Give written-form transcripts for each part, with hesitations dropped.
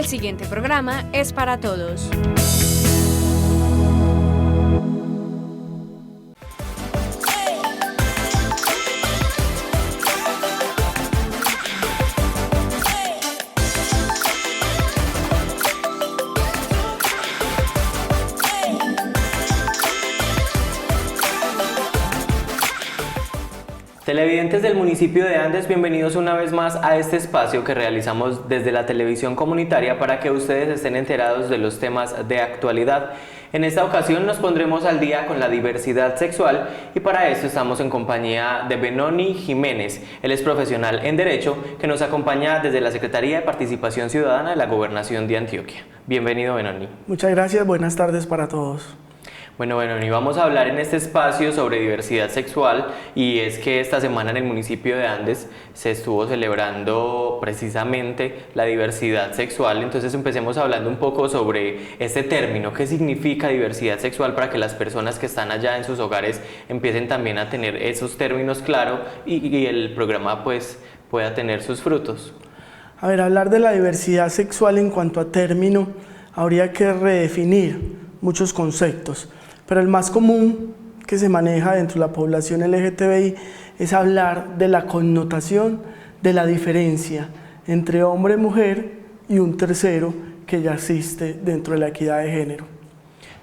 siguiente programa es para todos. Televidentes del municipio de Andes, bienvenidos una vez más a este espacio que realizamos desde la televisión comunitaria para que ustedes estén enterados de los temas de actualidad. En esta ocasión nos pondremos al día con la diversidad sexual y para esto estamos en compañía de Benoni Jiménez. Él es profesional en Derecho que nos acompaña desde la Secretaría de Participación Ciudadana de la Gobernación de Antioquia. Bienvenido, Benoni. Muchas gracias, buenas tardes para todos. Bueno, y vamos a hablar en este espacio sobre diversidad sexual y es que esta semana en el municipio de Andes se estuvo celebrando precisamente la diversidad sexual, entonces empecemos hablando un poco sobre este término, qué significa diversidad sexual para que las personas que están allá en sus hogares empiecen también a tener esos términos claros y el programa pues pueda tener sus frutos. A ver, hablar de la diversidad sexual en cuanto a término, habría que redefinir muchos conceptos. Pero el más común que se maneja dentro de la población LGTBI es hablar de la connotación de la diferencia entre hombre y mujer y un tercero que ya existe dentro de la equidad de género.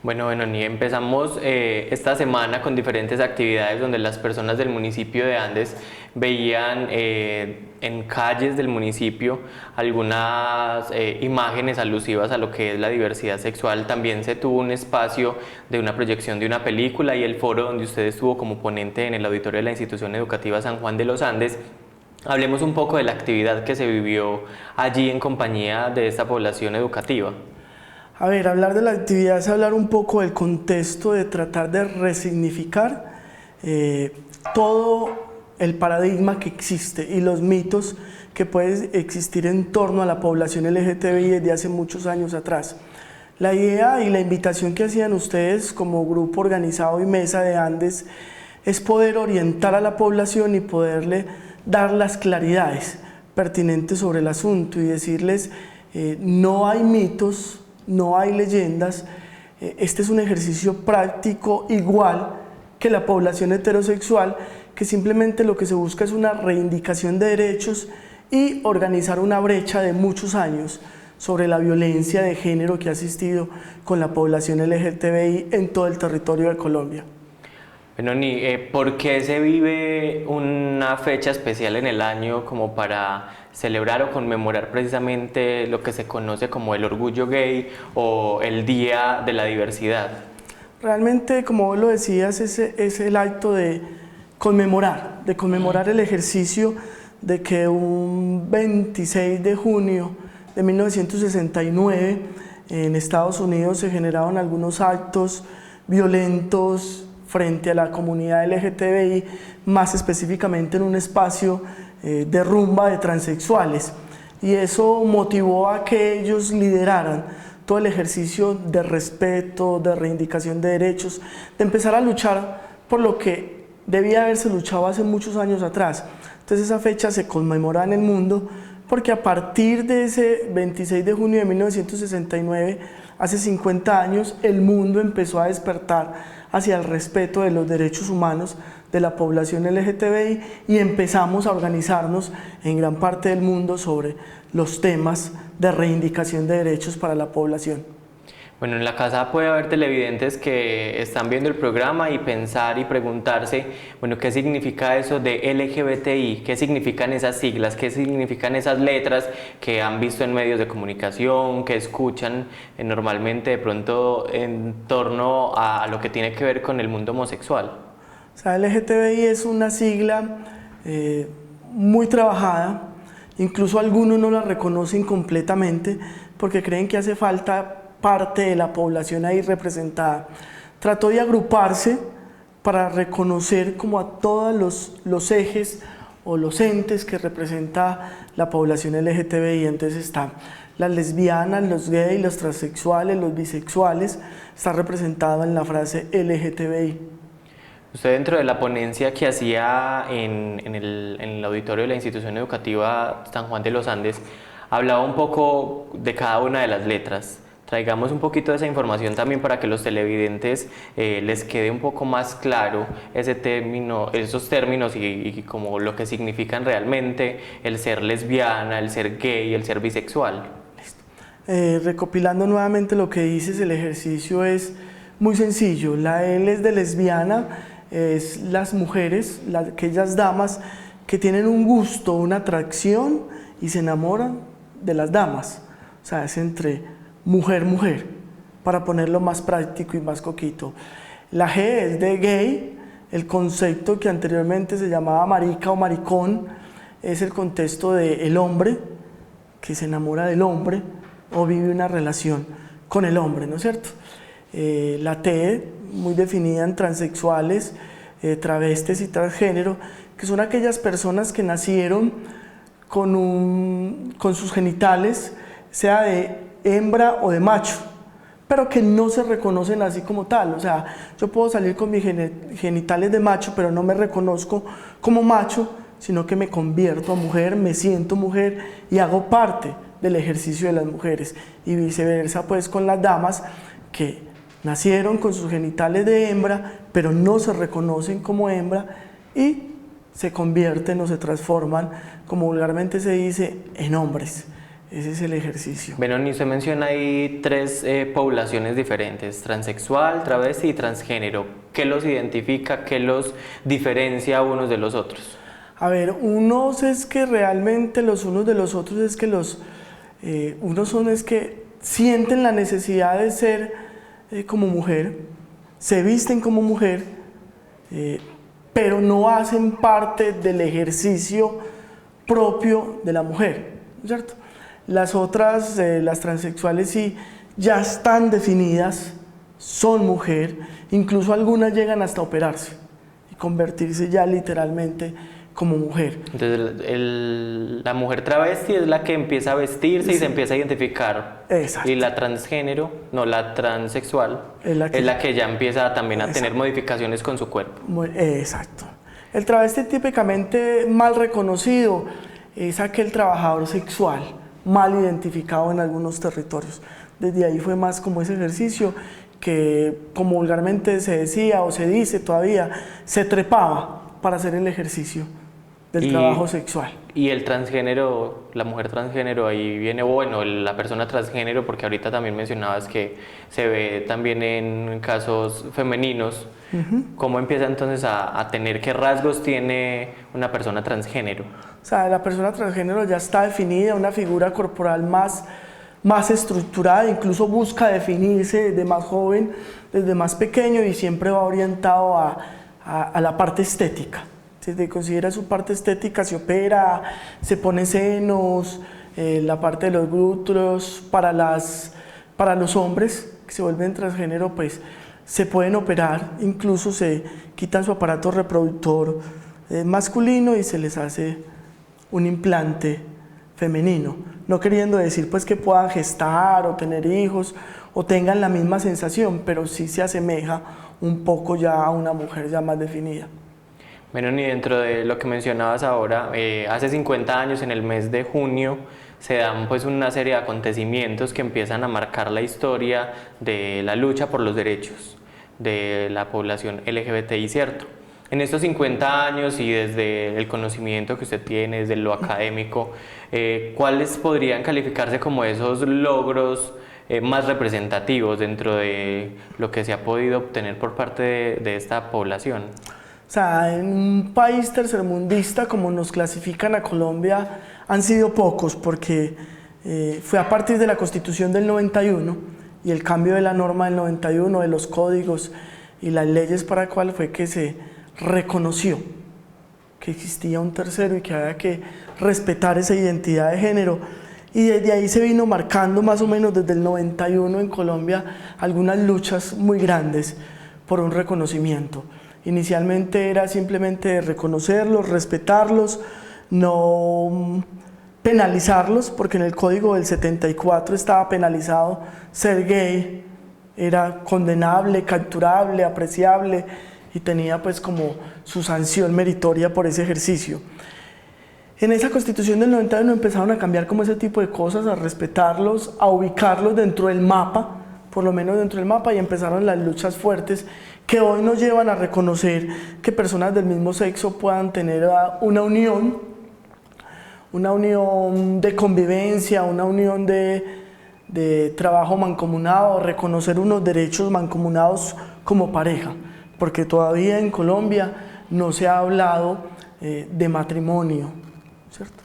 Bueno, y empezamos esta semana con diferentes actividades donde las personas del municipio de Andes veían en calles del municipio algunas imágenes alusivas a lo que es la diversidad sexual. También se tuvo un espacio de una proyección de una película y el foro donde usted estuvo como ponente en el auditorio de la Institución Educativa San Juan de los Andes. Hablemos un poco de la actividad que se vivió allí en compañía de esta población educativa. A ver, hablar de la actividad es hablar un poco del contexto de tratar de resignificar todo el paradigma que existe y los mitos que pueden existir en torno a la población LGTBI desde hace muchos años atrás. La idea y la invitación que hacían ustedes como grupo organizado y mesa de Andes es poder orientar a la población y poderle dar las claridades pertinentes sobre el asunto y decirles no hay mitos, no hay leyendas, este es un ejercicio práctico igual que la población heterosexual, que simplemente lo que se busca es una reivindicación de derechos y organizar una brecha de muchos años sobre la violencia de género que ha existido con la población LGTBI en todo el territorio de Colombia. Benoni, ¿por qué se vive una fecha especial en el año como para celebrar o conmemorar precisamente lo que se conoce como el orgullo gay o el Día de la Diversidad? Realmente, como vos lo decías, es el acto de conmemorar el ejercicio de que un 26 de junio de 1969 en Estados Unidos se generaron algunos actos violentos frente a la comunidad LGTBI, más específicamente en un espacio de rumba de transexuales. Y eso motivó a que ellos lideraran todo el ejercicio de respeto, de reivindicación de derechos, de empezar a luchar por lo que debía haberse luchado hace muchos años atrás. Entonces esa fecha se conmemora en el mundo porque a partir de ese 26 de junio de 1969, hace 50 años, el mundo empezó a despertar hacia el respeto de los derechos humanos de la población LGTBI y empezamos a organizarnos en gran parte del mundo sobre los temas de reivindicación de derechos para la población. Bueno, en la casa puede haber televidentes que están viendo el programa y pensar y preguntarse, bueno, ¿qué significa eso de LGBTI? ¿Qué significan esas siglas? ¿Qué significan esas letras que han visto en medios de comunicación, que escuchan normalmente de pronto en torno a lo que tiene que ver con el mundo homosexual? O sea, LGTBI es una sigla muy trabajada, incluso algunos no la reconocen completamente porque creen que hace falta parte de la población ahí representada. Trató de agruparse para reconocer como a todos los ejes o los entes que representa la población LGTBI. Entonces están las lesbianas, los gays, los transexuales, los bisexuales, está representado en la frase LGTBI. Usted dentro de la ponencia que hacía en el auditorio de la Institución Educativa San Juan de los Andes, Hablaba un poco de cada una de las letras. Traigamos un poquito de esa información también para que los televidentes les quede un poco más claro ese término, esos términos y como lo que significan realmente el ser lesbiana, el ser gay, el ser bisexual. Recopilando nuevamente lo que dices, el ejercicio es muy sencillo. La L es de lesbiana, es las mujeres, aquellas damas que tienen un gusto, una atracción y se enamoran de las damas. O sea, es entre mujer, mujer, para ponerlo más práctico y más coquito. La G es de gay, el concepto que anteriormente se llamaba marica o maricón, es el contexto del hombre que se enamora del hombre o vive una relación con el hombre, ¿no es cierto? La T, muy definida en transexuales, travestis y transgénero, que son aquellas personas que nacieron con sus genitales, sea de hembra o de macho, pero que no se reconocen así como tal. O sea, yo puedo salir con mis genitales de macho, pero no me reconozco como macho, sino que me convierto a mujer, me siento mujer y hago parte del ejercicio de las mujeres. Y viceversa, pues con las damas que nacieron con sus genitales de hembra, pero no se reconocen como hembra y se convierten o se transforman, como vulgarmente se dice, en hombres. Ese es el ejercicio. Bueno, ni se menciona ahí tres poblaciones diferentes, transexual, travesti y transgénero. ¿Qué los identifica, qué los diferencia unos de los otros? A ver, unos es que realmente los unos de los otros es que unos son es que sienten la necesidad de ser como mujer, se visten como mujer, pero no hacen parte del ejercicio propio de la mujer, ¿cierto? Las otras, las transexuales sí, ya están definidas, son mujer, incluso algunas llegan hasta operarse y convertirse ya literalmente como mujer. Entonces la mujer travesti es la que empieza a vestirse y se empieza a identificar. Exacto. Y la transgénero, no, la transexual, es la que ya empieza también a tener modificaciones con su cuerpo. Exacto. El travesti típicamente mal reconocido es aquel trabajador sexual, mal identificado en algunos territorios. Desde ahí fue más como ese ejercicio que, como vulgarmente se decía o se dice todavía, se trepaba para hacer el ejercicio del trabajo sexual. Y el transgénero, la mujer transgénero, ahí viene, bueno, la persona transgénero, porque ahorita también mencionabas que se ve también en casos femeninos. ¿Cómo empieza entonces a tener, qué rasgos tiene una persona transgénero? O sea, la persona transgénero ya está definida, una figura corporal más estructurada, incluso busca definirse desde más joven, desde más pequeño y siempre va orientado a la parte estética. Se considera su parte estética, se opera, se pone senos, la parte de los glúteos. Para los hombres que se vuelven transgénero, pues se pueden operar, incluso se quitan su aparato reproductor masculino y se les hace un implante femenino, no queriendo decir pues que puedan gestar o tener hijos o tengan la misma sensación, pero sí se asemeja un poco ya a una mujer ya más definida. Bueno, y dentro de lo que mencionabas ahora, hace 50 años, en el mes de junio, se dan pues una serie de acontecimientos que empiezan a marcar la historia de la lucha por los derechos de la población LGBTI, ¿cierto? En estos 50 años y desde el conocimiento que usted tiene, desde lo académico, ¿cuáles podrían calificarse como esos logros más representativos dentro de lo que se ha podido obtener por parte de esta población? O sea, en un país tercermundista como nos clasifican a Colombia han sido pocos, porque fue a partir de la Constitución del 91 y el cambio de la norma del 91, de los códigos y las leyes para cuál fue que se reconoció que existía un tercero y que había que respetar esa identidad de género. Y desde ahí se vino marcando más o menos desde el 91 en Colombia algunas luchas muy grandes por un reconocimiento. Inicialmente era simplemente reconocerlos, respetarlos, no penalizarlos, porque en el código del 74 estaba penalizado ser gay, era condenable, capturable, apreciable y tenía pues como su sanción meritoria por ese ejercicio. En esa Constitución del 91 empezaron a cambiar como ese tipo de cosas, a respetarlos, a ubicarlos dentro del mapa, por lo menos dentro del mapa, y empezaron las luchas fuertes que hoy nos llevan a reconocer que personas del mismo sexo puedan tener una unión de convivencia, una unión de trabajo mancomunado, reconocer unos derechos mancomunados como pareja, porque todavía en Colombia no se ha hablado de matrimonio, ¿cierto?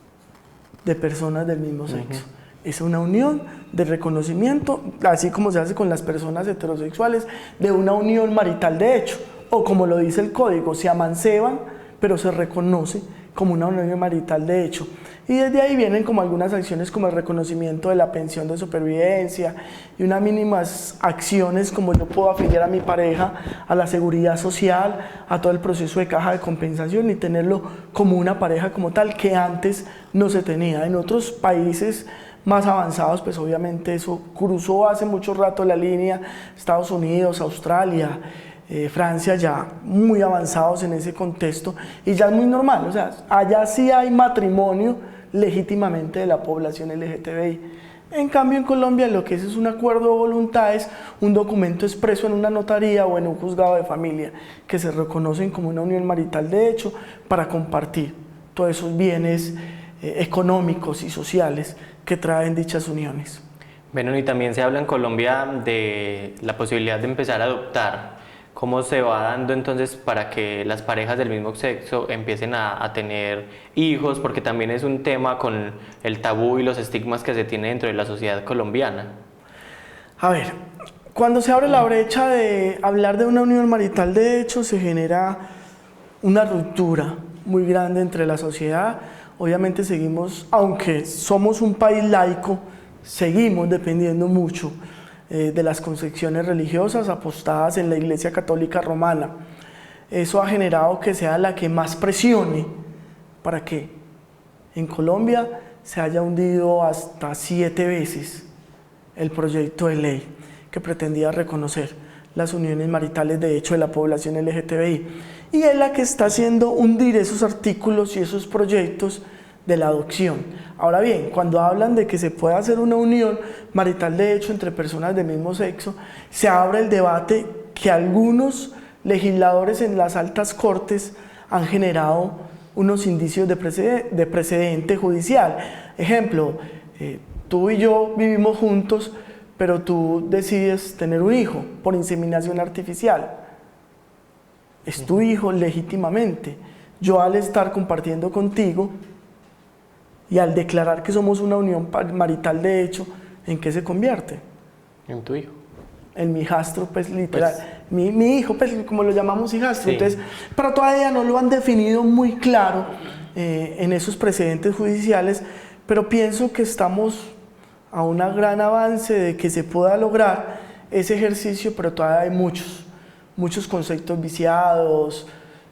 De personas del mismo sexo. Es una unión de reconocimiento, así como se hace con las personas heterosexuales, de una unión marital de hecho, o como lo dice el código, se amanceban, pero se reconoce como una unión marital de hecho. Y desde ahí vienen como algunas acciones como el reconocimiento de la pensión de supervivencia y unas mínimas acciones como yo puedo afiliar a mi pareja a la seguridad social, a todo el proceso de caja de compensación y tenerlo como una pareja como tal que antes no se tenía. En otros países más avanzados, pues obviamente eso cruzó hace mucho rato la línea, Estados Unidos, Australia, Francia, ya muy avanzados en ese contexto y ya es muy normal, o sea, allá sí hay matrimonio legítimamente de la población LGTBI. En cambio en Colombia lo que es un acuerdo de voluntades, un documento expreso en una notaría o en un juzgado de familia que se reconocen como una unión marital de hecho para compartir todos esos bienes económicos y sociales que traen dichas uniones. Bueno, y también se habla en Colombia de la posibilidad de empezar a adoptar. ¿Cómo se va dando entonces para que las parejas del mismo sexo empiecen a tener hijos? Porque también es un tema con el tabú y los estigmas que se tiene dentro de la sociedad colombiana. A ver, cuando se abre la brecha de hablar de una unión marital de hecho, se genera una ruptura muy grande entre la sociedad. Obviamente seguimos, aunque somos un país laico, seguimos dependiendo mucho de las concepciones religiosas apostadas en la Iglesia Católica Romana. Eso ha generado que sea la que más presione para que en Colombia se haya hundido hasta 7 veces el proyecto de ley que pretendía reconocer las uniones maritales de hecho de la población LGTBI. Y es la que está haciendo hundir esos artículos y esos proyectos de la adopción. Ahora bien, cuando hablan de que se puede hacer una unión marital de hecho entre personas del mismo sexo, se abre el debate que algunos legisladores en las altas cortes han generado unos indicios de precedente judicial. Ejemplo, tú y yo vivimos juntos, pero tú decides tener un hijo por inseminación artificial. Es tu hijo legítimamente. Yo al estar compartiendo contigo y al declarar que somos una unión marital de hecho, ¿en qué se convierte? En tu hijo. En mi hijastro, pues literal. Pues, mi hijo, pues como lo llamamos hijastro. Sí. Entonces, pero todavía no lo han definido muy claro en esos precedentes judiciales, pero pienso que estamos a un gran avance de que se pueda lograr ese ejercicio, pero todavía hay muchos conceptos viciados,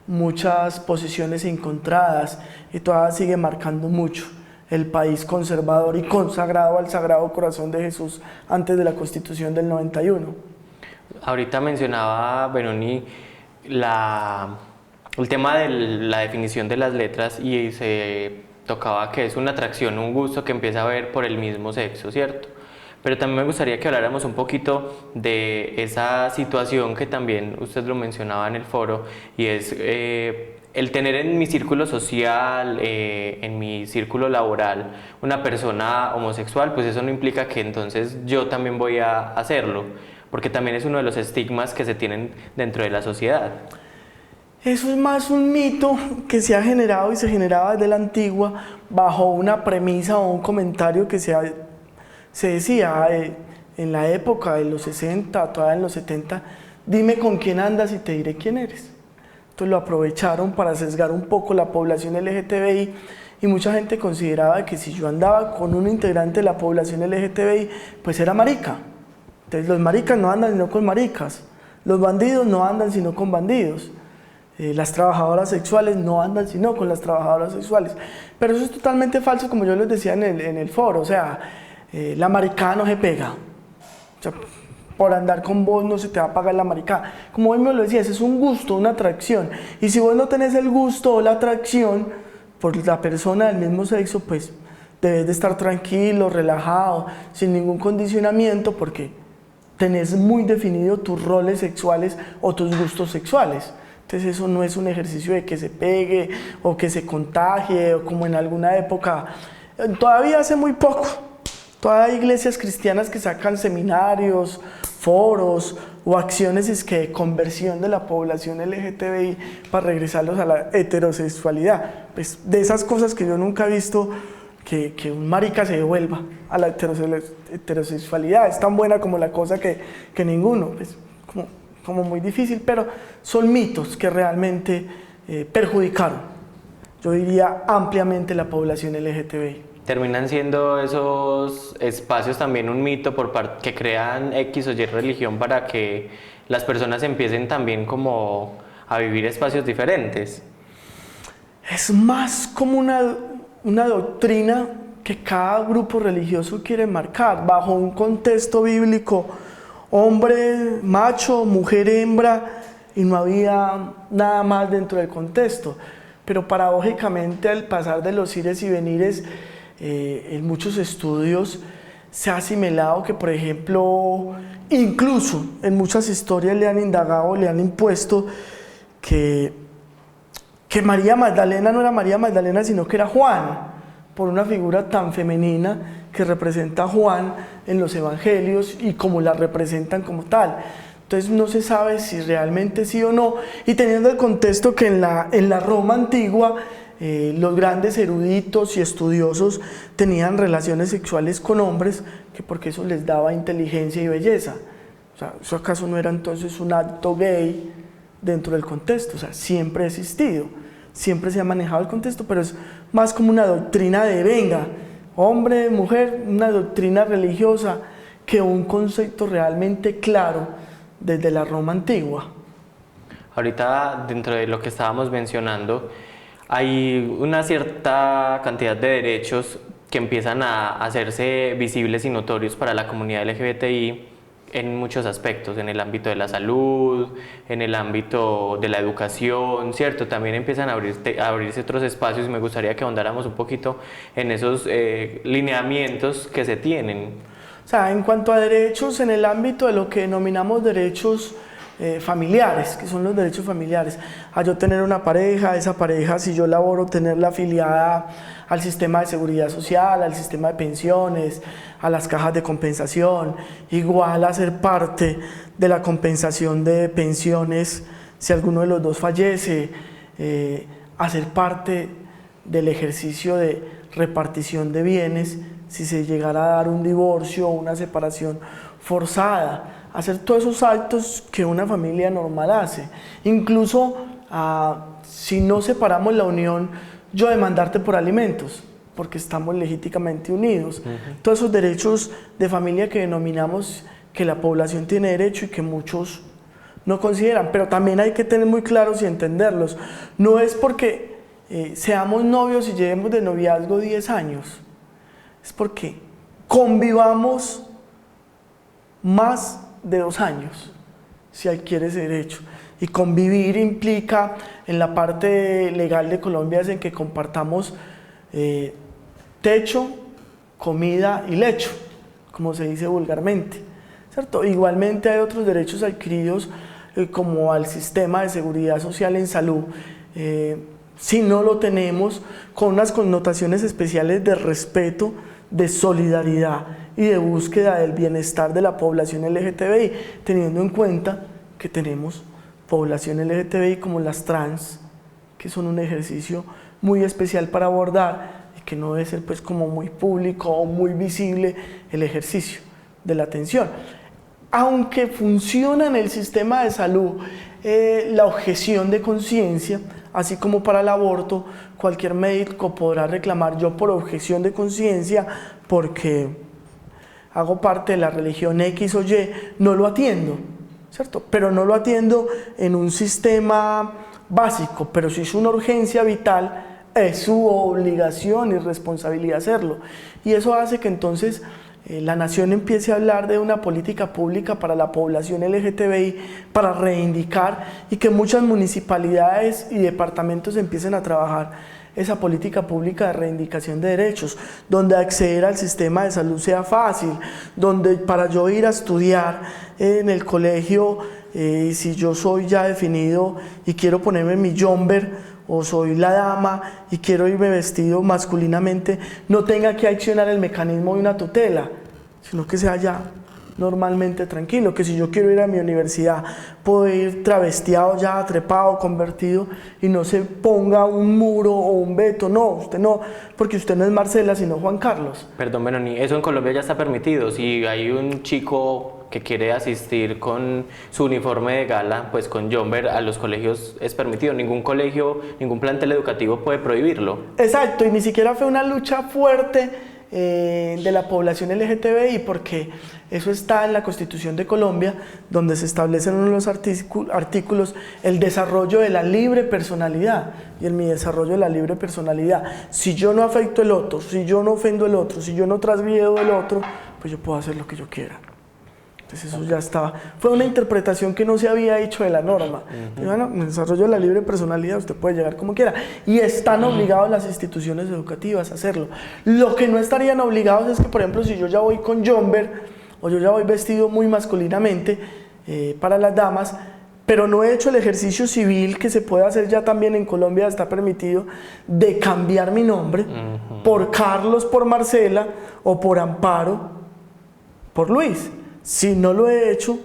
muchas posiciones encontradas y todavía sigue marcando mucho el país conservador y consagrado al Sagrado Corazón de Jesús antes de la Constitución del 91. Ahorita mencionaba Benoni el tema de la definición de las letras y se tocaba que es una atracción, un gusto que empieza a haber por el mismo sexo, ¿cierto? Pero también me gustaría que habláramos un poquito de esa situación que también usted lo mencionaba en el foro y es el tener en mi círculo social, en mi círculo laboral, una persona homosexual, pues eso no implica que entonces yo también voy a hacerlo, porque también es uno de los estigmas que se tienen dentro de la sociedad. Eso es más un mito que se ha generado y se generaba desde la antigua bajo una premisa o un comentario que se decía en la época de los 60, todavía en los 70, dime con quién andas y te diré quién eres. Entonces lo aprovecharon para sesgar un poco la población LGTBI y mucha gente consideraba que si yo andaba con un integrante de la población LGTBI, pues era marica. Entonces los maricas no andan sino con maricas, los bandidos no andan sino con bandidos, las trabajadoras sexuales no andan sino con las trabajadoras sexuales. Pero eso es totalmente falso, como yo les decía en el foro, o sea, la maricada no se pega. O sea, por andar con vos no se te va a pagar la maricada. Como vos me lo decías, es un gusto, una atracción. Y si vos no tenés el gusto o la atracción, por la persona del mismo sexo, pues debes de estar tranquilo, relajado, sin ningún condicionamiento, porque tenés muy definido tus roles sexuales o tus gustos sexuales. Entonces eso no es un ejercicio de que se pegue o que se contagie, o como en alguna época, todavía hace muy poco, todavía hay iglesias cristianas que sacan seminarios, foros o acciones de conversión de la población LGTBI para regresarlos a la heterosexualidad. Pues de esas cosas que yo nunca he visto, que un marica se devuelva a la heterosexualidad, es tan buena como la cosa que ninguno, pues como muy difícil, pero son mitos que realmente perjudicaron, yo diría ampliamente, la población LGTBI. ¿Terminan siendo esos espacios también un mito que crean X o Y religión para que las personas empiecen también como a vivir espacios diferentes? Es más como una doctrina que cada grupo religioso quiere marcar bajo un contexto bíblico: hombre, macho, mujer, hembra, y no había nada más dentro del contexto. Pero paradójicamente, al pasar de los ires y venires, en muchos estudios se ha asimilado que, por ejemplo, incluso en muchas historias le han indagado, le han impuesto que María Magdalena no era María Magdalena, sino que era Juan, por una figura tan femenina que representa a Juan en los evangelios y como la representan como tal. Entonces no se sabe si realmente sí o no, y teniendo el contexto que en la Roma antigua los grandes eruditos y estudiosos tenían relaciones sexuales con hombres, que porque eso les daba inteligencia y belleza. O sea, ¿eso acaso no era entonces un acto gay dentro del contexto? O sea, siempre ha existido, siempre se ha manejado el contexto, pero es más como una doctrina de venga, hombre, mujer, una doctrina religiosa, que un concepto realmente claro desde la Roma antigua. Ahorita, dentro de lo que estábamos mencionando, hay una cierta cantidad de derechos que empiezan a hacerse visibles y notorios para la comunidad LGBTI en muchos aspectos, en el ámbito de la salud, en el ámbito de la educación, ¿cierto? También empiezan a abrirse otros espacios, y me gustaría que ahondáramos un poquito en esos lineamientos que se tienen. O sea, en cuanto a derechos, en el ámbito de lo que denominamos derechos familiares, que son los derechos familiares, a yo tener una pareja, esa pareja, si yo laboro, tenerla afiliada al sistema de seguridad social, al sistema de pensiones, a las cajas de compensación, igual a ser parte de la compensación de pensiones si alguno de los dos fallece, a ser parte del ejercicio de repartición de bienes si se llegara a dar un divorcio o una separación forzada, hacer todos esos actos que una familia normal hace. Incluso si no separamos la unión, yo demandarte por alimentos, porque estamos legítimamente unidos. Todos esos derechos de familia que denominamos que la población tiene derecho y que muchos no consideran, pero también hay que tener muy claros y entenderlos. No es porque seamos novios y llevemos de noviazgo 10 años, es porque convivamos más de 2 años, si adquiere ese derecho. Y convivir implica, en la parte legal de Colombia, es en que compartamos techo, comida y lecho, como se dice vulgarmente, ¿cierto? Igualmente hay otros derechos adquiridos, como al sistema de seguridad social en salud. Si no lo tenemos, con unas connotaciones especiales de respeto, de solidaridad y de búsqueda del bienestar de la población LGTBI, teniendo en cuenta que tenemos población LGTBI como las trans, que son un ejercicio muy especial para abordar y que no debe ser pues como muy público o muy visible el ejercicio de la atención. Aunque funciona en el sistema de salud la objeción de conciencia, así como para el aborto, cualquier médico podrá reclamar: yo por objeción de conciencia, porque hago parte de la religión X o Y, no lo atiendo, ¿cierto? Pero no lo atiendo en un sistema básico, pero si es una urgencia vital, es su obligación y responsabilidad hacerlo. Y eso hace que entonces la nación empiece a hablar de una política pública para la población LGTBI, para reivindicar, y que muchas municipalidades y departamentos empiecen a trabajar esa política pública de reivindicación de derechos, donde acceder al sistema de salud sea fácil, donde para yo ir a estudiar en el colegio, si yo soy ya definido y quiero ponerme mi jumper, o soy la dama y quiero irme vestido masculinamente, no tenga que accionar el mecanismo de una tutela, sino que sea ya normalmente tranquilo, que si yo quiero ir a mi universidad puedo ir travestiado ya, trepado, convertido y no se ponga un muro o un veto, no, usted no, porque usted no es Marcela sino Juan Carlos. Perdón, Benoni, eso en Colombia ya está permitido. Si hay un chico que quiere asistir con su uniforme de gala, pues con jumper a los colegios es permitido. Ningún colegio, ningún plantel educativo puede prohibirlo. Exacto, y ni siquiera fue una lucha fuerte de la población LGTBI, porque eso está en la Constitución de Colombia, donde se establecen uno de los artículos el desarrollo de la libre personalidad. Y en mi desarrollo de la libre personalidad, si yo no afecto el otro, si yo no ofendo el otro, si yo no transgredo el otro, pues yo puedo hacer lo que yo quiera. Entonces eso ya estaba, fue una interpretación que no se había hecho de la norma. Y bueno, en el desarrollo de la libre personalidad usted puede llegar como quiera y están obligados las instituciones educativas a hacerlo. Lo que no estarían obligados es que, por ejemplo, si yo ya voy con jumper o yo ya voy vestido muy masculinamente para las damas, pero no he hecho el ejercicio civil que se puede hacer ya también en Colombia, está permitido, de cambiar mi nombre por Carlos, por Marcela o por Amparo, por Luis. Si no lo he hecho,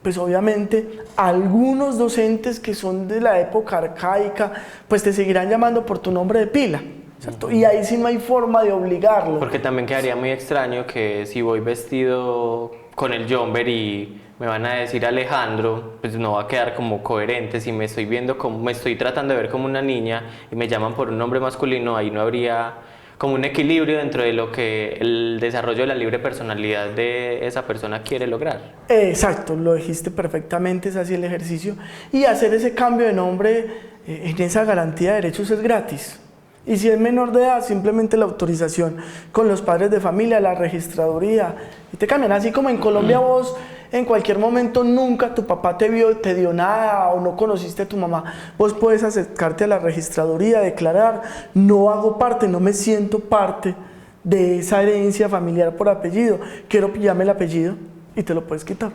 pues obviamente algunos docentes que son de la época arcaica, pues te seguirán llamando por tu nombre de pila, ¿cierto? Y ahí sí no hay forma de obligarlo. Porque también quedaría muy extraño que si voy vestido con el jumper y me van a decir Alejandro, pues no va a quedar como coherente. Si me estoy viendo como, me estoy tratando de ver como una niña y me llaman por un nombre masculino, ahí no habría como un equilibrio dentro de lo que el desarrollo de la libre personalidad de esa persona quiere lograr. Exacto, lo dijiste perfectamente, es así el ejercicio. Y hacer ese cambio de nombre en esa garantía de derechos es gratis. Y si es menor de edad, simplemente la autorización con los padres de familia, la registraduría, y te cambian. Así como en Colombia vos en cualquier momento nunca tu papá te dio nada o no conociste a tu mamá, vos puedes acercarte a la registraduría, declarar, no hago parte, no me siento parte de esa herencia familiar por apellido, quiero pillarme el apellido y te lo puedes quitar,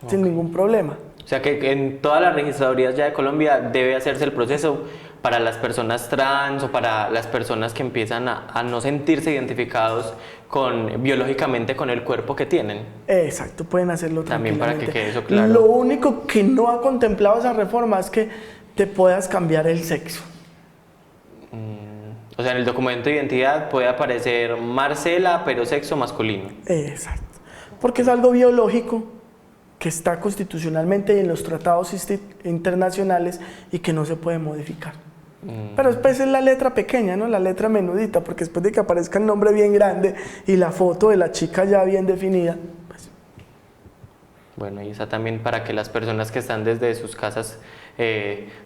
sin ningún problema. O sea que en todas las registradurías ya de Colombia debe hacerse el proceso para las personas trans o para las personas que empiezan a no sentirse identificados biológicamente con el cuerpo que tienen. Exacto, pueden hacerlo también tranquilamente. para que quede eso claro. Lo único que no ha contemplado esa reforma es que te puedas cambiar el sexo. O sea, en el documento de identidad puede aparecer Marcela, pero sexo masculino. Exacto, porque es algo biológico que está constitucionalmente y en los tratados internacionales y que no se puede modificar. Pero después es la letra pequeña, ¿no? La letra menudita, porque después de que aparezca el nombre bien grande y la foto de la chica ya bien definida, pues... Bueno, y esa también para que las personas que están desde sus casas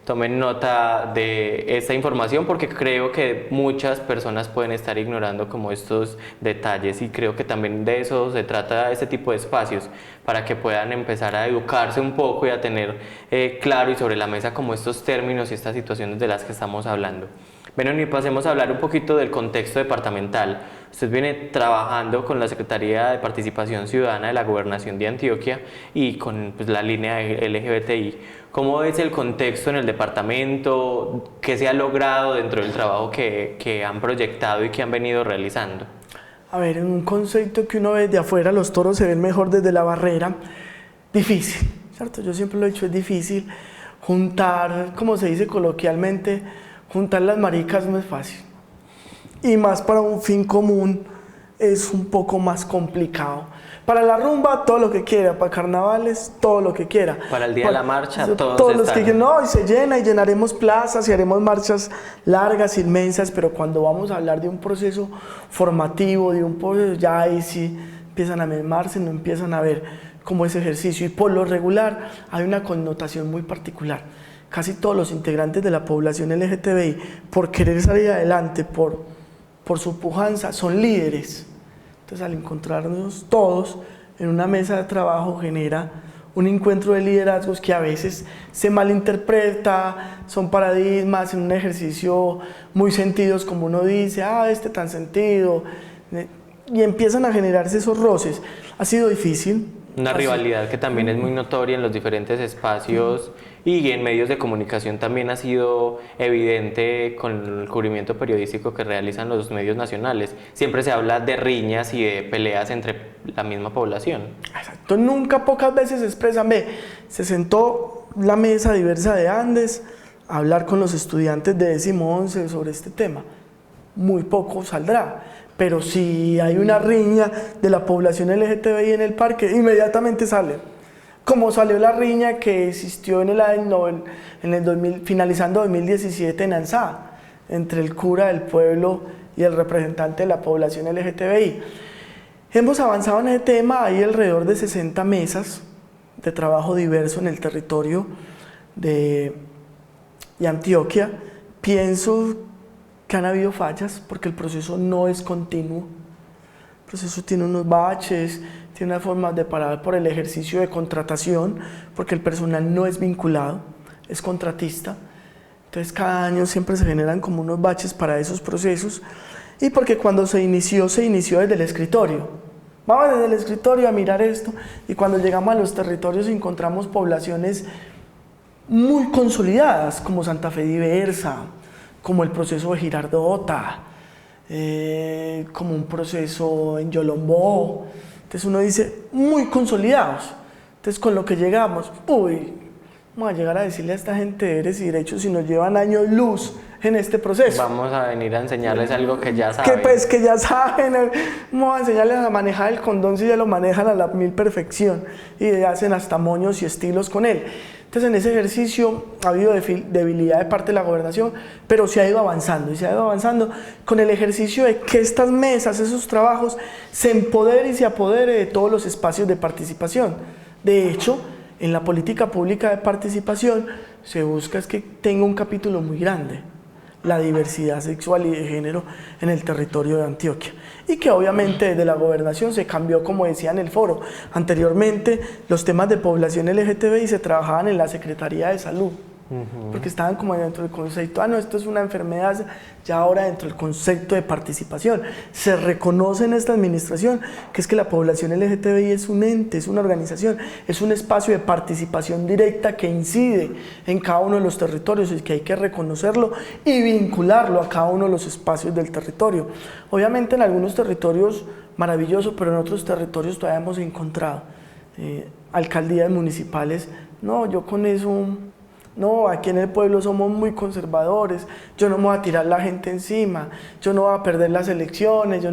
tomen nota de esta información, porque creo que muchas personas pueden estar ignorando como estos detalles, y creo que también de eso se trata este tipo de espacios, para que puedan empezar a educarse un poco y a tener claro y sobre la mesa como estos términos y estas situaciones de las que estamos hablando. Bueno, y pasemos a hablar un poquito del contexto departamental. Usted viene trabajando con la Secretaría de Participación Ciudadana de la Gobernación de Antioquia y con pues, la línea LGBTI. ¿Cómo es el contexto en el departamento? ¿Qué se ha logrado dentro del trabajo que han proyectado y que han venido realizando? A ver, en un concepto que uno ve de afuera, los toros se ven mejor desde la barrera. Difícil, ¿cierto? Yo siempre lo he dicho, es difícil juntar, como se dice coloquialmente, juntar las maricas no es fácil. Y más para un fin común es un poco más complicado. Para la rumba, todo lo que quiera. Para carnavales, todo lo que quiera. Para el día de la marcha, todos los que quieran. No, y se llena y llenaremos plazas y haremos marchas largas, inmensas, pero cuando vamos a hablar de un proceso formativo, de un proceso, ya ahí sí empiezan a mermarse, no empiezan a ver como ese ejercicio. Y por lo regular hay una connotación muy particular. Casi todos los integrantes de la población LGTBI, por querer salir adelante, por su pujanza, son líderes. Entonces, al encontrarnos todos en una mesa de trabajo genera un encuentro de liderazgos que a veces se malinterpreta, son paradigmas en un ejercicio muy sentidos, como uno dice, este tan sentido, y empiezan a generarse esos roces. Ha sido difícil. Una rivalidad que también es muy notoria en los diferentes espacios y en medios de comunicación también ha sido evidente con el cubrimiento periodístico que realizan los medios nacionales. Siempre se habla de riñas y de peleas entre la misma población. Exacto, nunca, pocas veces se expresan. Se sentó la mesa diversa de Andes a hablar con los estudiantes de 10.11 sobre este tema. Muy poco saldrá. Pero si hay una riña de la población LGTBI en el parque, inmediatamente sale. Como salió la riña que existió en el año, finalizando 2017 en Ansá, entre el cura del pueblo y el representante de la población LGTBI. Hemos avanzado en ese tema, hay alrededor de 60 mesas de trabajo diverso en el territorio de Antioquia. Pienso que han habido fallas porque el proceso no es continuo. El proceso tiene unos baches, tiene una forma de parar por el ejercicio de contratación, porque el personal no es vinculado, es contratista. Entonces cada año siempre se generan como unos baches para esos procesos, y porque cuando se inició desde el escritorio. Vamos desde el escritorio a mirar esto, y cuando llegamos a los territorios encontramos poblaciones muy consolidadas, como Santa Fe Diversa, como el proceso de Girardota, como un proceso en Yolombó. Entonces uno dice, muy consolidados. Entonces con lo que llegamos, vamos a llegar a decirle a esta gente deberes y derechos si nos llevan años luz en este proceso. Vamos a venir a enseñarles algo que ya saben. Que ya saben, vamos a enseñarles a manejar el condón si ya lo manejan a la 1000 perfección y hacen hasta moños y estilos con él. Entonces en ese ejercicio ha habido debilidad de parte de la gobernación, pero se ha ido avanzando y se ha ido avanzando con el ejercicio de que estas mesas, esos trabajos, se empoderen y se apodere de todos los espacios de participación. De hecho, en la política pública de participación se busca es que tenga un capítulo muy grande, la diversidad sexual y de género en el territorio de Antioquia, y que obviamente desde la gobernación se cambió, como decía en el foro. Anteriormente los temas de población LGTBI se trabajaban en la Secretaría de Salud, porque estaban como dentro del concepto, no, esto es una enfermedad, ya ahora dentro del concepto de participación. Se reconoce en esta administración que es que la población LGTBI es un ente, es una organización, es un espacio de participación directa que incide en cada uno de los territorios y que hay que reconocerlo y vincularlo a cada uno de los espacios del territorio. Obviamente en algunos territorios maravilloso, pero en otros territorios todavía hemos encontrado alcaldías municipales, no, yo con eso... No, aquí en el pueblo somos muy conservadores, yo no me voy a tirar la gente encima, yo no voy a perder las elecciones,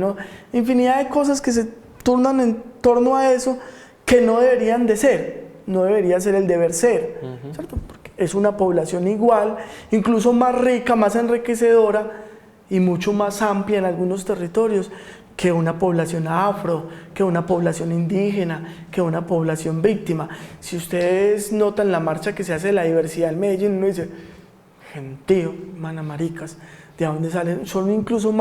infinidad de cosas que se turnan en torno a eso que no deberían de ser, no debería ser el deber ser, ¿cierto? Porque es una población igual, incluso más rica, más enriquecedora y mucho más amplia en algunos territorios que una población afro, que una población indígena, que una población víctima. Si ustedes notan la marcha que se hace de la diversidad en Medellín, uno dice, gentío, manamaricas, ¿de dónde salen? Son incluso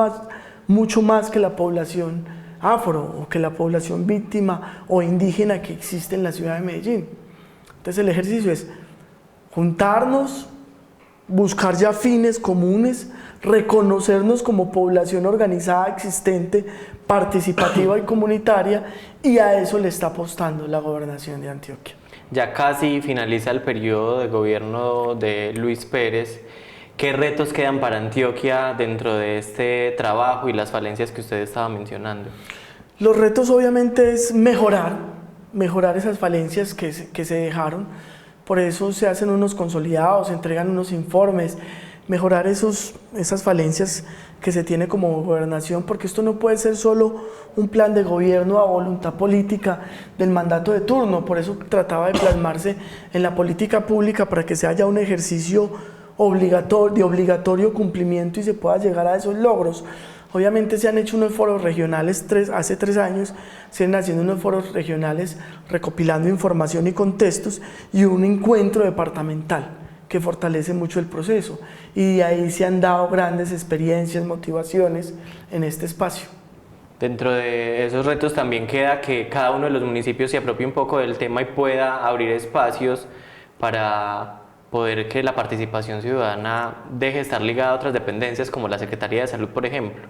mucho más que la población afro o que la población víctima o indígena que existe en la ciudad de Medellín. Entonces el ejercicio es juntarnos, buscar ya fines comunes, reconocernos como población organizada, existente, participativa y comunitaria, y a eso le está apostando la gobernación de Antioquia. Ya casi finaliza el periodo de gobierno de Luis Pérez. ¿Qué retos quedan para Antioquia dentro de este trabajo y las falencias que usted estaba mencionando? Los retos obviamente es mejorar esas falencias que se dejaron. Por eso se hacen unos consolidados, se entregan unos informes, mejorar esas falencias que se tiene como gobernación, porque esto no puede ser solo un plan de gobierno a voluntad política del mandato de turno. Por eso trataba de plasmarse en la política pública para que se haya un ejercicio de obligatorio cumplimiento y se pueda llegar a esos logros. Obviamente se han hecho unos foros regionales, hace 3 años se han haciendo unos foros regionales recopilando información y contextos, y un encuentro departamental que fortalece mucho el proceso, y de ahí se han dado grandes experiencias, motivaciones en este espacio. Dentro de esos retos también queda que cada uno de los municipios se apropie un poco del tema y pueda abrir espacios para poder que la participación ciudadana deje de estar ligada a otras dependencias como la Secretaría de Salud, por ejemplo.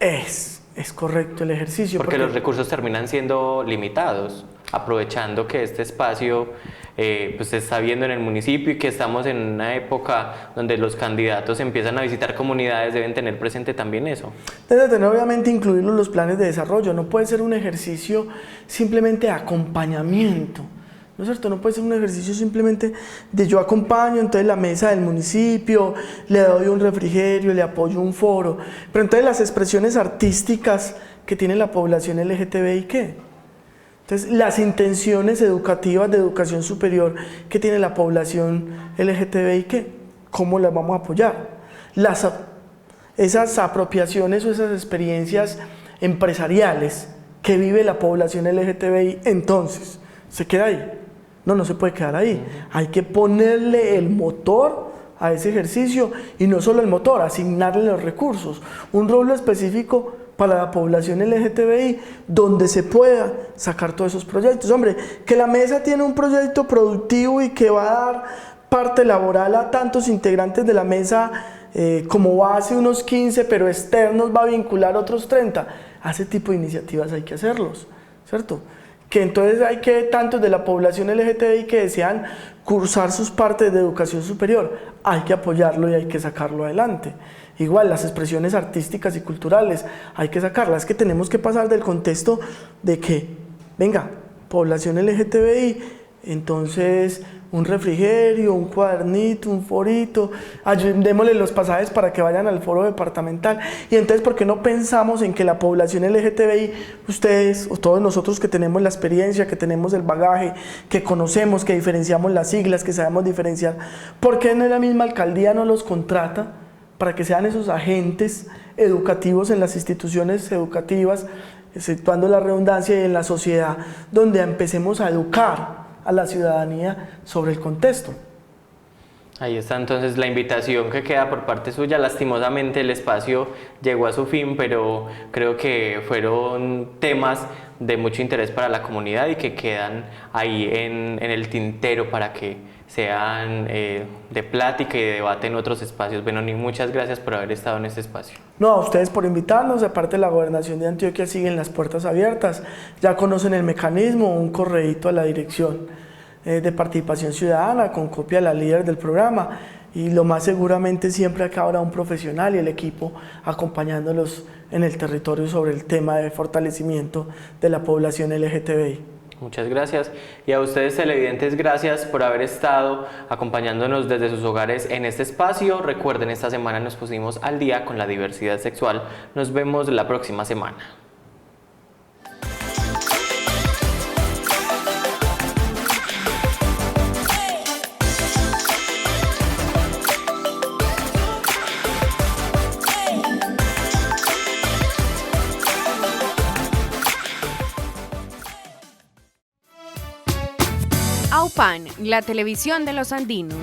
Es correcto el ejercicio. Porque los recursos terminan siendo limitados, aprovechando que este espacio pues se está viendo en el municipio y que estamos en una época donde los candidatos empiezan a visitar comunidades, deben tener presente también eso. Debe tener obviamente incluirlo en los planes de desarrollo, no puede ser un ejercicio simplemente de acompañamiento. ¿No es cierto? No puede ser un ejercicio simplemente de yo acompaño, entonces la mesa del municipio, le doy un refrigerio, le apoyo un foro, pero entonces las expresiones artísticas que tiene la población LGTBI, ¿qué? Entonces las intenciones educativas de educación superior que tiene la población LGTBI, ¿qué? ¿Cómo las vamos a apoyar? Esas apropiaciones o esas experiencias empresariales que vive la población LGTBI, entonces, ¿se queda ahí? No se puede quedar ahí. Hay que ponerle el motor a ese ejercicio y no solo el motor, asignarle los recursos. Un rol específico para la población LGTBI donde se pueda sacar todos esos proyectos. Hombre, que la mesa tiene un proyecto productivo y que va a dar parte laboral a tantos integrantes de la mesa como base unos 15, pero externos va a vincular otros 30. A ese tipo de iniciativas hay que hacerlos, ¿cierto? Que entonces hay que tantos de la población LGTBI que desean cursar sus partes de educación superior, hay que apoyarlo y hay que sacarlo adelante. Igual las expresiones artísticas y culturales, hay que sacarlas, que tenemos que pasar del contexto de que, venga, población LGTBI, entonces un refrigerio, un cuadernito, un forito, démosle los pasajes para que vayan al foro departamental. Y entonces, ¿por qué no pensamos en que la población LGTBI, ustedes o todos nosotros que tenemos la experiencia, que tenemos el bagaje, que conocemos, que diferenciamos las siglas, que sabemos diferenciar, ¿por qué en la misma alcaldía no los contrata para que sean esos agentes educativos en las instituciones educativas, exceptuando la redundancia, y en la sociedad, donde empecemos a educar a la ciudadanía sobre el contexto? Ahí está entonces la invitación que queda por parte suya. Lastimosamente el espacio llegó a su fin, pero creo que fueron temas de mucho interés para la comunidad y que quedan ahí en el tintero para que sean de plática y de debate en otros espacios. Benoni, muchas gracias por haber estado en este espacio. No, a ustedes por invitarnos. Aparte, la Gobernación de Antioquia siguen las puertas abiertas. Ya conocen el mecanismo, un correíto a la dirección de participación ciudadana con copia a la líder del programa, y lo más seguramente siempre acá habrá un profesional y el equipo acompañándolos en el territorio sobre el tema de fortalecimiento de la población LGTBI. Muchas gracias. Y a ustedes televidentes, gracias por haber estado acompañándonos desde sus hogares en este espacio. Recuerden, esta semana nos pusimos al día con la diversidad sexual. Nos vemos la próxima semana. AUPAN, la televisión de los andinos.